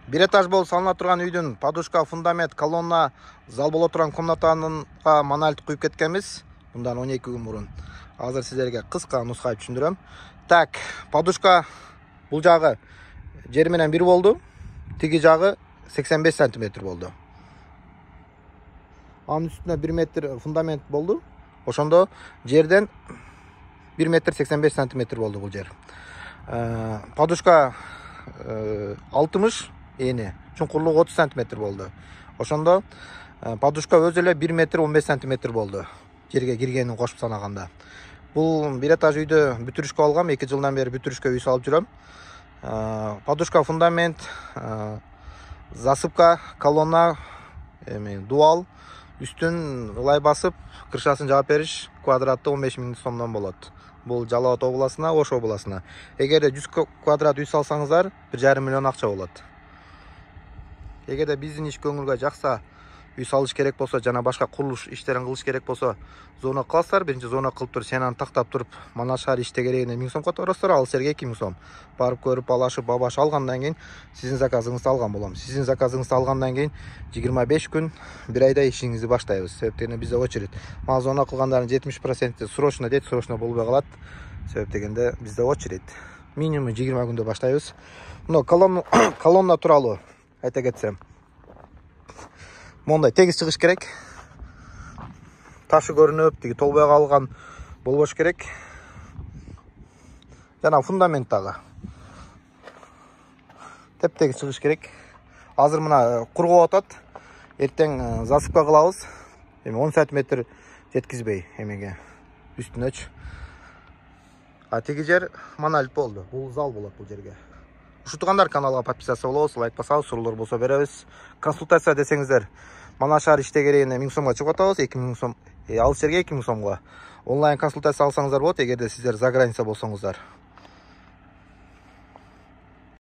Бир этаж болуп салына турган үйдүн подушка, фундамент, колонна, зал боло турган комнатанга монолит куюп кеткенбиз. Мындан 12 күн мурун. Азыр силерге кыска нускай түшүндүрөм. Так, подушка бул жагы жер менен бир болду. Тиги жагы 85 см болду. Анын үстүнө 1 метр фундамент болду. Ошондо жерден 1 метр 85 см болду бул жер. Подушка 60 эни, чуңкурлугу 30 см болду. Ошондо подушка өзү эле 1 метр 15 см болду. Жерге киргенин кошуп санаганда. Бул бир этаж үйдө бүтүрүшкө алгам, 2 жылдан бери бүтүрүшкө үй салып жүрөм. Подушка, фундамент, засыпка, колонна, дуал, үстүн ылай басып, крышасын жаап бериш квадратты 15 000 сомдон болот. Бул Жалал Абад областына, Ош областына. Эгерде 100 квадрат үй салсаңыздар, 1,5 миллион акча болот. Эгерде биздин иш көңүлгө жакса, үй салыш керек болсо, жана башка курулуш иштерин кылыш керек болсо, зона кыласыздар. Биринчи зона кылып туруп, сен аны тактап туруп, Манас шаар иште керегине 1000 сом которосуздар, ал силерге 2000 сом. Барып көрүп, алашып, бабаш алгандан кийин сиздин заказыңызды алган болом. Сиздин заказыңызды алгандан кийин 25 күн, 1 айда ишиңизди баштайбыз. Себептен бизде очередь. Мага зона кылгандардын 70% срочно дейт, срочно болбой калат. Себеп дегенде бизде очередь. Минимум 20 күндө баштайбыз. Мына колонна тууралуу айта кетсем. Мондай тегиз чыгыш керек. Ташы көрүнүп, тиги толбой калган болбош керек. Жана фундамент дагы теп-тегиз чыгыш керек. Азыр мына кургоп атат. Эртең засыпка кылабыз. 10 см жеткизбей эмеге үстүнөчү. Тиги жер монолит болду. Бул зал болот бул жерге. Ушутугандар каналга подписаться болобуз, лайк басабыз, суроолор болсо беребиз. Консультация десеңиздер, Манас шаар иште керегине 1000 сомго чыгып атабыз, 2000 сом. Ал жерге 2000 сомго. Онлайн консультация алсаңыздар болот, эгерде сиздер за граница болсоңуздар.